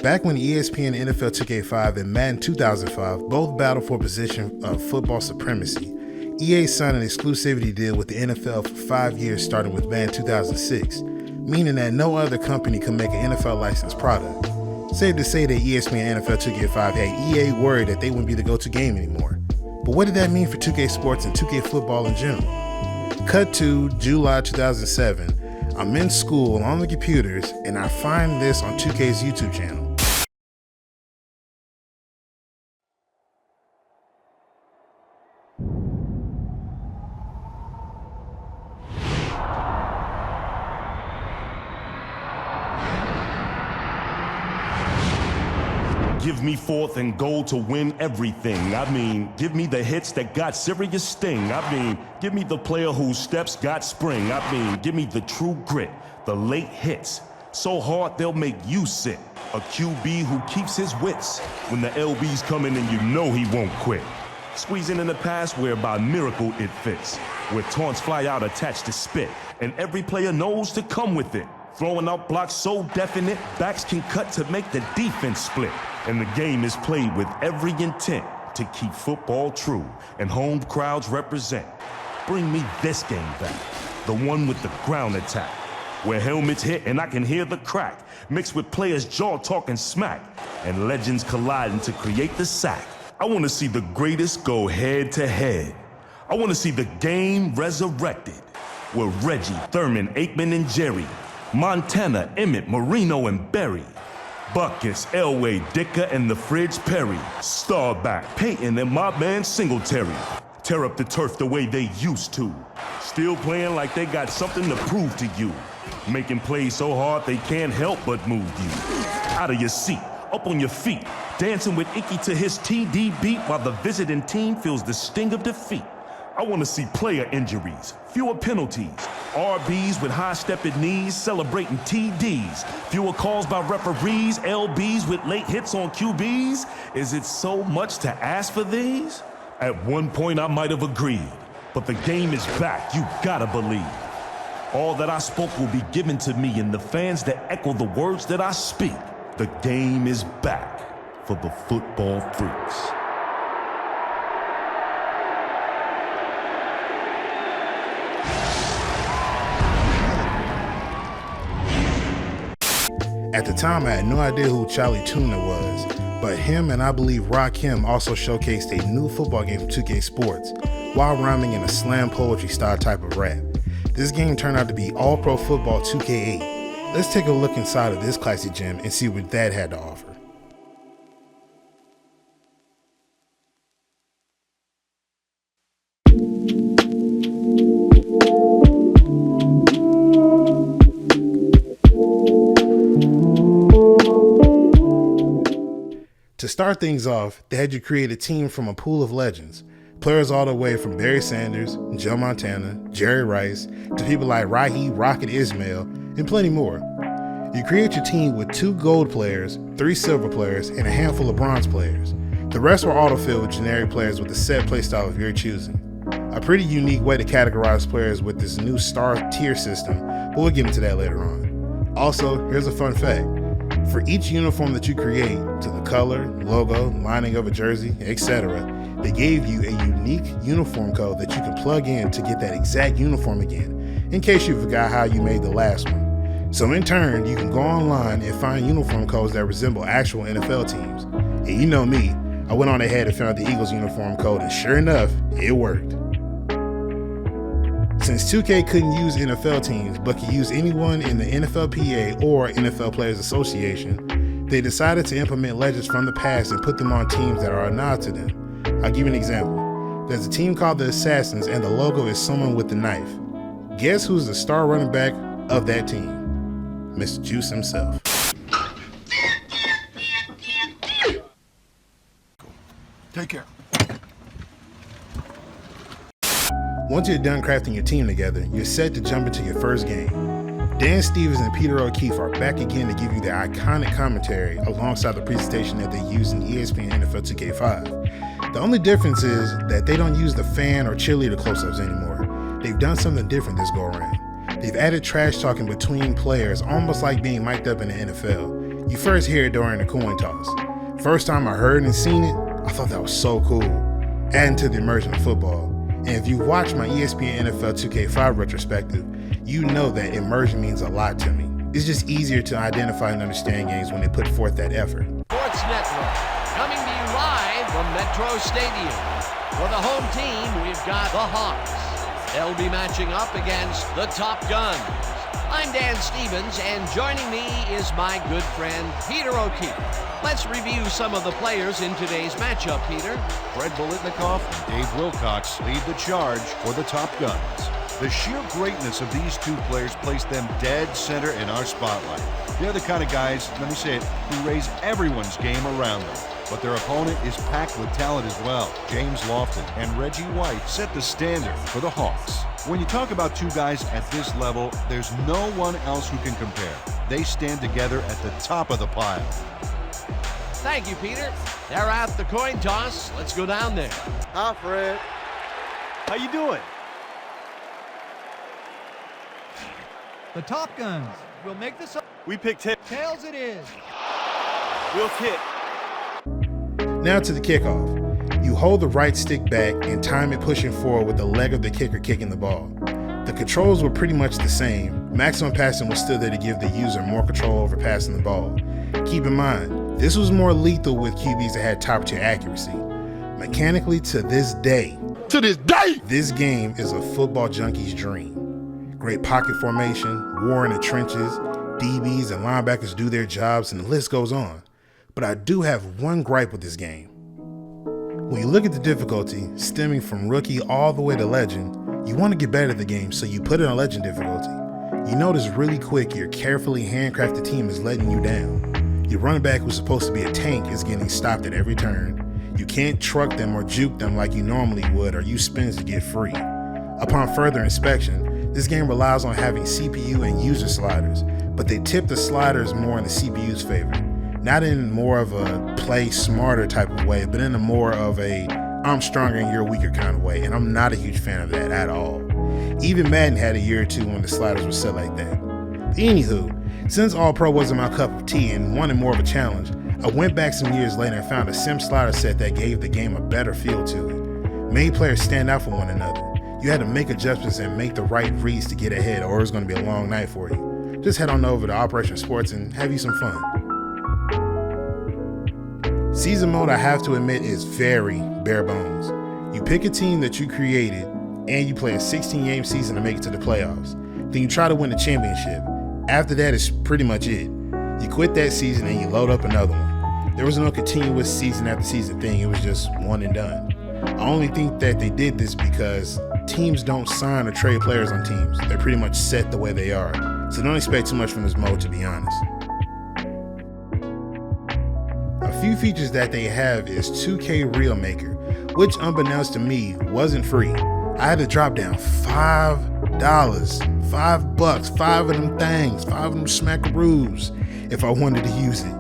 Back when ESPN and NFL 2K5 and Madden 2005 both battled for position of football supremacy, EA signed an exclusivity deal with the NFL for 5 years starting with Madden 2006, meaning that no other company could make an NFL licensed product. Safe to say that ESPN and NFL 2K5 had EA worried that they wouldn't be the go-to game anymore. But what did that mean for 2K Sports and 2K Football in general? Cut to July 2007, I'm in school on the computers and I find this on 2K's YouTube channel. Give me 4th and goal to win everything. I mean, give me the hits that got serious sting. I mean, give me the player whose steps got spring. I mean, give me the true grit, the late hits. So hard they'll make you sit. A QB who keeps his wits. When the LB's coming and you know he won't quit. Squeezing in the pass where by miracle it fits. Where taunts fly out attached to spit. And every player knows to come with it. Throwing out blocks so definite, backs can cut to make the defense split. And the game is played with every intent to keep football true and home crowds represent. Bring me this game back, the one with the ground attack, where helmets hit and I can hear the crack, mixed with players' jaw talking smack, and legends colliding to create the sack. I want to see the greatest go head to head. I want to see the game resurrected, where Reggie, Thurman, Aikman, and Jerry, Montana, Emmett, Marino, and Berry, Buckus, Elway, Dicker, and the Fridge Perry, Starback, Peyton, and my man Singletary. Tear up the turf the way they used to. Still playing like they got something to prove to you. Making plays so hard they can't help but move you. Out of your seat, up on your feet, dancing with Icky to his TD beat while the visiting team feels the sting of defeat. I want to see player injuries, fewer penalties, RBs with high-stepping knees celebrating TDs, fewer calls by referees, LBs with late hits on QBs. Is it so much to ask for these? At one point I might have agreed, but the game is back, you gotta believe. All that I spoke will be given to me and the fans that echo the words that I speak. The game is back for the football freaks. At the time, I had no idea who Charlie Tuna was, but him and I believe Rakim also showcased a new football game from 2K Sports, while rhyming in a slam poetry style type of rap. This game turned out to be All Pro Football 2K8. Let's take a look inside of this classic gem and see what that had to offer. To start things off, they had you create a team from a pool of legends. Players all the way from Barry Sanders, Joe Montana, Jerry Rice, to people like Rahi, Rocket Ismail, and plenty more. You create your team with 2 gold players, 3 silver players, and a handful of bronze players. The rest were autofilled with generic players with a set playstyle of your choosing. A pretty unique way to categorize players with this new star tier system, but we'll get into that later on. Also, here's a fun fact. For each uniform that you create, to the color, logo, lining of a jersey, etc., they gave you a unique uniform code that you can plug in to get that exact uniform again, in case you forgot how you made the last one. So in turn, you can go online and find uniform codes that resemble actual NFL teams. And you know me, I went on ahead and found the Eagles uniform code, and sure enough, it worked. Since 2K couldn't use NFL teams but could use anyone in the NFLPA or NFL Players Association, they decided to implement legends from the past and put them on teams that are a nod to them. I'll give you an example. There's a team called the Assassins and the logo is someone with a knife. Guess who's the star running back of that team? Mr. Juice himself. Take care. Once you're done crafting your team together, you're set to jump into your first game. Dan Stevens and Peter O'Keefe are back again to give you their iconic commentary alongside the presentation that they used in ESPN NFL 2K5. The only difference is that they don't use the fan or cheerleader close-ups anymore. They've done something different this go around. They've added trash talking between players, almost like being mic'd up in the NFL. You first hear it during the coin toss. First time I heard and seen it, I thought that was so cool, adding to the immersion of football. And if you watch my ESPN NFL 2K5 retrospective, you know that immersion means a lot to me. It's just easier to identify and understand games when they put forth that effort. Sports Network, coming to you live from Metro Stadium. For the home team, we've got the Hawks. They'll be matching up against the Top Guns. I'm Dan Stevens, and joining me is my good friend, Peter O'Keefe. Let's review some of the players in today's matchup, Peter. Fred Biletnikoff and Dave Wilcox lead the charge for the Top Guns. The sheer greatness of these two players place them dead center in our spotlight. They're the kind of guys, let me say it, who raise everyone's game around them. But their opponent is packed with talent as well. James Lofton and Reggie White set the standard for the Hawks. When you talk about two guys at this level, there's no one else who can compare. They stand together at the top of the pile. Thank you, Peter. They're at the coin toss. Let's go down there. Hi, Fred. How you doing? The Top Guns will make this up. We picked him. Tails it is. We'll kick. Now to the kickoff. You hold the right stick back and time it pushing forward with the leg of the kicker kicking the ball. The controls were pretty much the same. Maximum passing was still there to give the user more control over passing the ball. Keep in mind, this was more lethal with QBs that had top tier accuracy. Mechanically, to this day, this game is a football junkie's dream. Great pocket formation, war in the trenches, DBs and linebackers do their jobs, and the list goes on. But I do have one gripe with this game. When you look at the difficulty, stemming from rookie all the way to legend, you want to get better at the game, so you put it on legend difficulty. You notice really quick your carefully handcrafted team is letting you down. Your running back who's supposed to be a tank is getting stopped at every turn. You can't truck them or juke them like you normally would or use spins to get free. Upon further inspection, this game relies on having CPU and user sliders, but they tip the sliders more in the CPU's favor. Not in more of a play smarter type of way, but in a more of a I'm stronger and you're weaker kind of way, and I'm not a huge fan of that at all. Even Madden had a year or two when the sliders were set like that. But anywho, since All Pro wasn't my cup of tea and wanted more of a challenge, I went back some years later and found a sim slider set that gave the game a better feel to it. Made players stand out from one another. You had to make adjustments and make the right reads to get ahead, or it was going to be a long night for you. Just head on over to Operation Sports and have you some fun. Season mode, I have to admit, is very bare bones. You pick a team that you created and you play a 16-game season to make it to the playoffs. Then you try to win the championship. After that, it's pretty much it. You quit that season and you load up another one. There was no continuous season after season thing. It was just one and done. I only think that they did this because teams don't sign or trade players on teams. They're pretty much set the way they are. So don't expect too much from this mode, to be honest. A few features that they have is 2K Reel Maker, which unbeknownst to me wasn't free. I had to drop down $5, $5, 5 of them things, 5 of them smackaroos if I wanted to use it.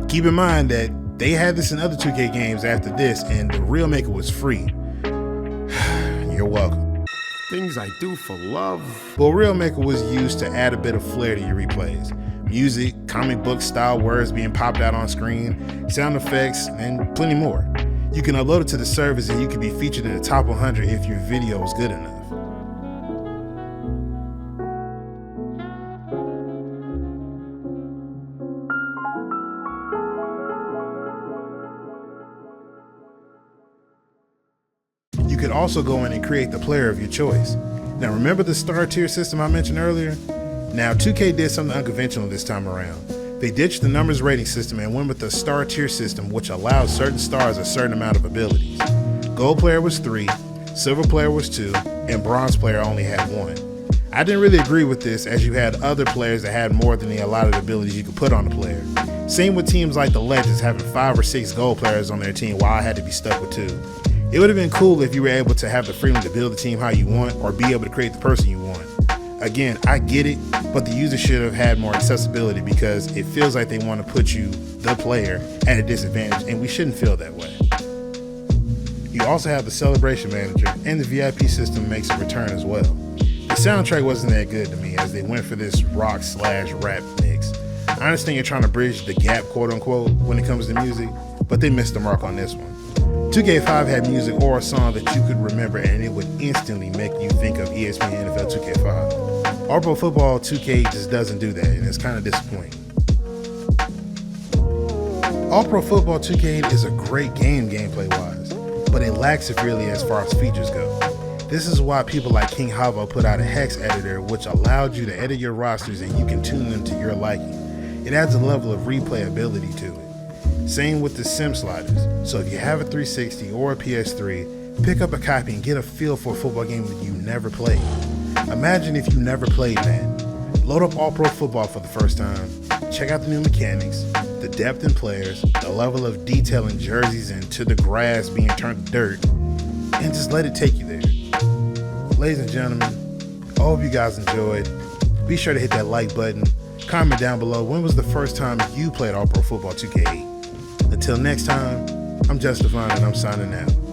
Keep in mind that they had this in other 2K games after this, and the Reel Maker was free. You're welcome. Things I do for love. Well, Reel Maker was used to add a bit of flair to your replays. Music, comic book style words being popped out on screen, sound effects, and plenty more. You can upload it to the service and you can be featured in the top 100 if your video is good enough. You could also go in and create the player of your choice. Now remember the star tier system I mentioned earlier? Now 2K did something unconventional this time around. They ditched the numbers rating system and went with the star tier system, which allows certain stars a certain amount of abilities. Gold player was 3, silver player was 2, and bronze player only had 1. I didn't really agree with this, as you had other players that had more than the allotted abilities you could put on the player. Same with teams like the Legends having 5 or 6 gold players on their team while I had to be stuck with 2. It would have been cool if you were able to have the freedom to build the team how you want or be able to create the person you want. Again, I get it, but the user should have had more accessibility because it feels like they want to put you, the player, at a disadvantage, and we shouldn't feel that way. You also have the Celebration Manager, and the VIP system makes a return as well. The soundtrack wasn't that good to me as they went for this rock/rap mix. I I understand you're trying to bridge the gap, quote unquote, when it comes to music, but they missed the mark on this one. 2K5 had music or a song that you could remember and it would instantly make you think of ESPN NFL 2K5. All Pro Football 2K just doesn't do that, and it's kind of disappointing. All Pro Football 2K is a great game gameplay-wise, but it lacks severely as far as features go. This is why people like King Havo put out a hex editor which allowed you to edit your rosters and you can tune them to your liking. It adds a level of replayability to it. Same with the sim sliders, so if you have a 360 or a PS3, pick up a copy and get a feel for a football game that you never played. Imagine if you never played Madden. Load up All Pro Football for the first time, check out the new mechanics, the depth in players, the level of detail in jerseys and to the grass being turned to dirt, and just let it take you there. Ladies and gentlemen, I hope you guys enjoyed. Be sure to hit that like button. Comment down below when was the first time you played All Pro Football 2K8. Until next time, I'm Justifying and I'm signing out.